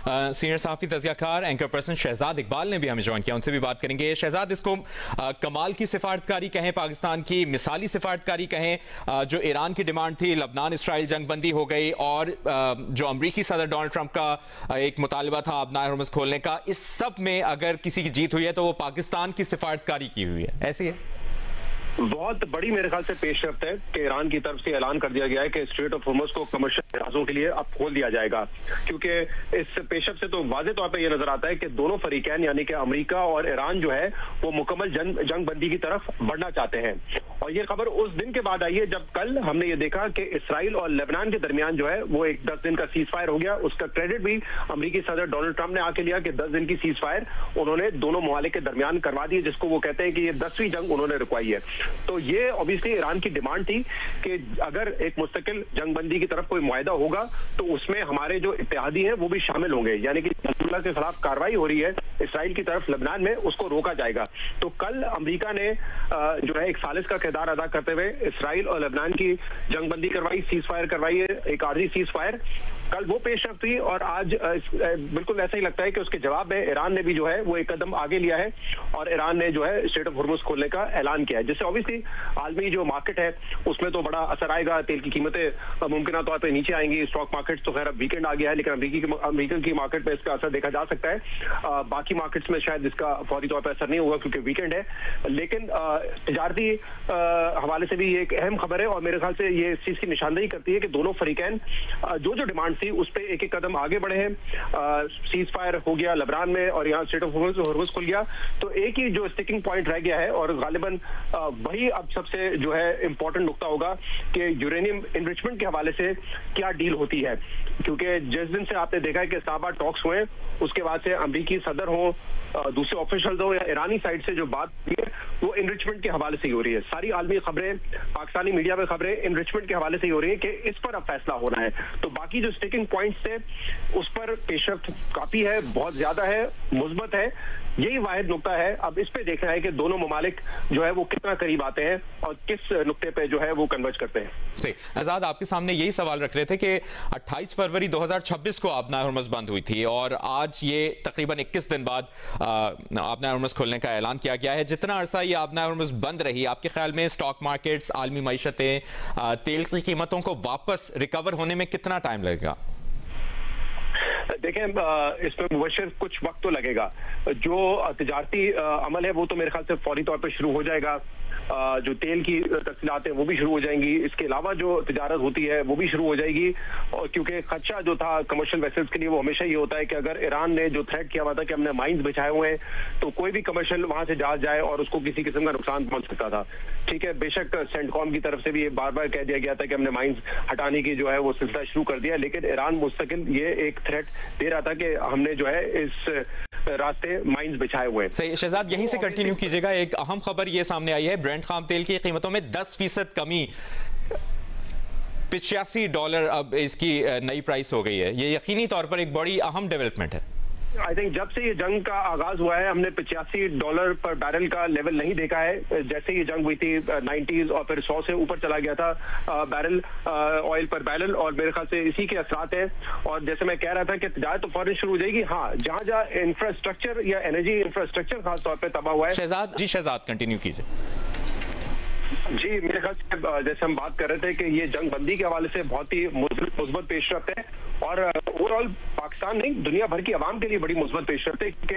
Senior सहाफ़ी तज़कियाकार anchor person Shahzad Iqbal ने भी हमें ज्वाइन किया, उनसे भी बात करेंगे। शहजाद, इसको कमाल की सिफारतकारी कहें, पाकिस्तान की मिसाली सिफारतकारी कहें, जो ईरान की डिमांड थी लबनान इसराइल जंगबंदी हो गई, और जो अमरीकी सदर डोनाल्ड ट्रंप का एक मुतालबा था आबनाए हरमुज़ खोलने का, इस सब में अगर किसी की जीत हुई है तो वो पाकिस्तान की सिफारतकारी की हुई है, ऐसी है? बहुत बड़ी मेरे ख्याल से पेशरफ्त है कि ईरान की तरफ से ऐलान कर दिया गया है कि स्ट्रेट ऑफ हॉर्मुज़ को कमर्शियल जहाजों के लिए अब खोल दिया जाएगा, क्योंकि इस पेशरफ्त से तो वाज़ेह तौर पे ये नजर आता है कि दोनों फरीकैन यानी कि अमेरिका और ईरान जो है वो मुकम्मल जंगबंदी की तरफ बढ़ना चाहते हैं। और ये खबर उस दिन के बाद आई है जब कल हमने ये देखा कि इसराइल और लेबनान के दरमियान जो है वो एक 10 दिन का सीज फायर हो गया। उसका क्रेडिट भी अमेरिकी सदर डोनाल्ड ट्रंप ने आके लिया कि 10 दिन की सीज फायर उन्होंने दोनों ममालिक के दरमियान करवा दी, जिसको वो कहते हैं कि ये 10वीं जंग उन्होंने रुकवाई है। तो ये ऑब्वियसली ईरान की डिमांड थी कि अगर एक मुस्तकिल जंगबंदी की तरफ कोई मुआहदा होगा तो उसमें हमारे जो इत्तेहादी हैं वो भी शामिल होंगे, यानी कि हिजबुल्लाह के खिलाफ कार्रवाई हो रही है इसराइल की तरफ लबनान में, उसको रोका जाएगा। तो कल अमेरिका ने जो है एक सालिस का किरदार अदा करते हुए इसराइल और लबनान की जंगबंदी करवाई, सीज फायर करवाई है, एक आर्जी सीज फायर। कल वो पेशरफ्त हुई और आज बिल्कुल ऐसा ही लगता है कि उसके जवाब में ईरान ने भी जो है वो एक कदम आगे लिया है और ईरान ने जो है स्ट्रेट ऑफ हॉर्मुज़ खोलने का ऐलान किया है, जिससे ऑब्वियसली आलमी जो मार्केट है उसमें तो बड़ा असर आएगा। तेल की कीमतें मुमकिन तौर पर नीचे आएंगी। स्टॉक मार्केट तो खैर अब वीकेंड आ गया है, लेकिन अमेरिकन की मार्केट में इसका असर देखा जा सकता है। बाकी मार्केट्स में शायद इसका फौरी तौर पर असर नहीं होगा क्योंकि वीकेंड है, लेकिन तजारती हवाले से भी ये एक अहम खबर है और मेरे ख्याल से ये इस चीज की निशानदेही करती है कि दोनों फरीकैन जो डिमांड थी उस पर एक एक कदम आगे बढ़े हैं। सीज फायर हो गया लबनान में और यहाँ स्ट्रेट ऑफ हॉर्मुज़ खुल गया, तो एक ही जो स्टिकिंग पॉइंट रह गया है और गालिबन वही अब सबसे जो है इंपॉर्टेंट नुकता होगा कि यूरेनियम इनरिचमेंट के हवाले से क्या डील होती है। क्योंकि जिस दिन से आपने देखा है कि इस्लामाबाद टॉक्स हुए, उसके बाद से अमेरिकी सदर हो, दूसरे ऑफिशियल्स हो या ईरानी साइड से जो बात हुई है वो इनरिचमेंट के हवाले से ही हो रही है। सारी आलमी खबरें, पाकिस्तानी मीडिया में खबरें इनरिचमेंट के हवाले से ही हो रही है कि इस पर अब फैसला होना है। तो बाकी जो स्टिकिंग पॉइंट्स थे उस पर पेशरफ्त काफी है, बहुत ज्यादा है, मुस्बत है। यही वाहिद नुकता है, अब इस पे देखना है कि दोनों ममालिक जो है वो कितना करीब आते हैं और किस नुक्ते पे जो है वो कन्वर्ज करते हैं। सही। आजाद, आपके सामने यही सवाल रख रहे थे कि 28 फरवरी 2026 को आबनाए हरमुज़ बंद हुई थी और आज ये तकरीबन 21 दिन बाद आबनाए हरमुज़ खोलने का ऐलान किया गया है। जितना अरसा ये आबनाए हरमुज़ बंद रही, आपके ख्याल में स्टॉक मार्केट्स, आलमी मईशतें, तेल की कीमतों को वापस रिकवर होने में कितना टाइम लगेगा? देखें, इसमें मुबशर कुछ वक्त तो लगेगा। जो तजारती अमल है वो तो मेरे ख्याल से फौरी तौर पर शुरू हो जाएगा। जो तेल की तफसीलात हैं वो भी शुरू हो जाएंगी। इसके अलावा जो तिजारत होती है वो भी शुरू हो जाएगी। और क्योंकि खदशा जो था कमर्शियल वेसल्स के लिए वो हमेशा ये होता है कि अगर ईरान ने जो थ्रेट किया हुआ था कि हमने माइंस बिछाए हुए हैं तो कोई भी कमर्शियल वहां से जहाज जाए और उसको किसी किस्म का नुकसान पहुंच सकता था। ठीक है, बेशक सेंटकॉम की तरफ से भी बार बार कह दिया गया था कि हमने माइंस हटाने की जो है वो सिलसिला शुरू कर दिया, लेकिन ईरान मुस्तकिल ये एक थ्रेट दे रहा था कि हमने जो है इस रास्ते माइंस बिछाए हुए हैं। सही शहजाद, यहीं से कंटिन्यू कीजिएगा। एक अहम खबर ये सामने आई है, ब्रेंट खाम तेल की कीमतों में 10% कमी, $85 अब इसकी नई प्राइस हो गई है। ये यकीनी तौर पर एक बड़ी अहम डेवलपमेंट है। आई थिंक जब से ये जंग का आगाज हुआ है हमने $85 पर बैरल का लेवल नहीं देखा है। जैसे ये जंग हुई थी 90s और फिर 100 से ऊपर चला गया था बैरल ऑयल पर बैरल, और मेरे ख्याल से इसी के असरात हैं। और जैसे मैं कह रहा था कि तिजारत तो फौरन शुरू हो जाएगी। हाँ, जहां जहां इंफ्रास्ट्रक्चर या एनर्जी इंफ्रास्ट्रक्चर खास तौर पर तबाह हुआ है। शहजाद कंटिन्यू कीजिए। जी, मेरे ख्याल से जैसे हम बात कर रहे थे कि ये जंग बंदी के हवाले से बहुत ही मुस्बत पेशरफ्त है और ओवरऑल पाकिस्तान नहीं दुनिया भर की आवाम के लिए बड़ी मुस्बत पेशरफ्त है, क्योंकि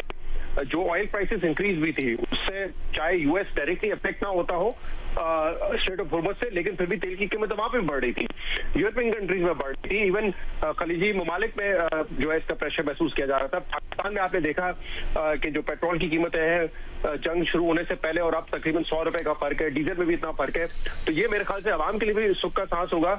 जो ऑयल प्राइसेस इंक्रीज हुई थी उससे चाहे यूएस डायरेक्टली अफेक्ट ना होता हो स्ट्रेट ऑफ हॉर्मुज़ से, लेकिन फिर भी तेल की कीमत वहां पे बढ़ रही थी, यूरोपियन कंट्रीज में बढ़ रही थी, इवन खलीजी ममालिक में जो है इसका प्रेशर महसूस किया जा रहा था। पाकिस्तान में आपने देखा कि जो पेट्रोल की कीमतें हैं जंग शुरू होने से पहले और अब तकरीबन $100 का फर्क है, डीजल में भी इतना फर्क है। तो ये मेरे ख्याल से आवाम के लिए भी सुख का सांस होगा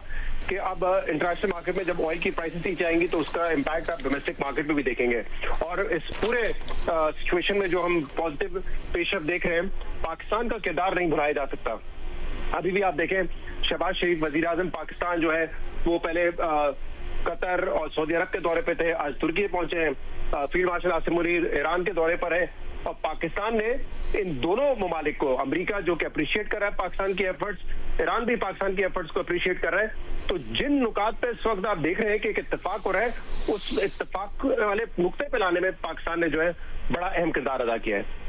कि अब इंटरनेशनल मार्केट में जब ऑयल की प्राइसेस नीचे आएंगी तो उसका इम्पैक्ट आप डोमेस्टिक मार्केट में भी देखेंगे। और इस पूरे सिचुएशन में जो हम पॉजिटिव पेशरफ्त देख रहे हैं, पाकिस्तान का किरदार नहीं भुलाया जा सकता। अभी भी आप देखें, शहबाज शरीफ वजीर आजम पाकिस्तान जो है वो पहले कतर और सऊदी अरब के दौरे पे थे, आज तुर्की पहुंचे हैं। Field marshal Asim Munir Iran के दौरे पर है। और पाकिस्तान ने इन दोनों ममालिक को, अमेरिका जो कि अप्रिशिएट कर रहा है पाकिस्तान की एफर्ट्स, ईरान भी पाकिस्तान की एफर्ट्स को अप्रिशिएट कर रहा है। तो जिन नुकात पे इस वक्त आप देख रहे हैं कि एक इत्तेफाक हो रहा है, उस इत्तेफाक वाले नुक्ते पे लाने में पाकिस्तान ने जो है बड़ा अहम किरदार अदा किया है।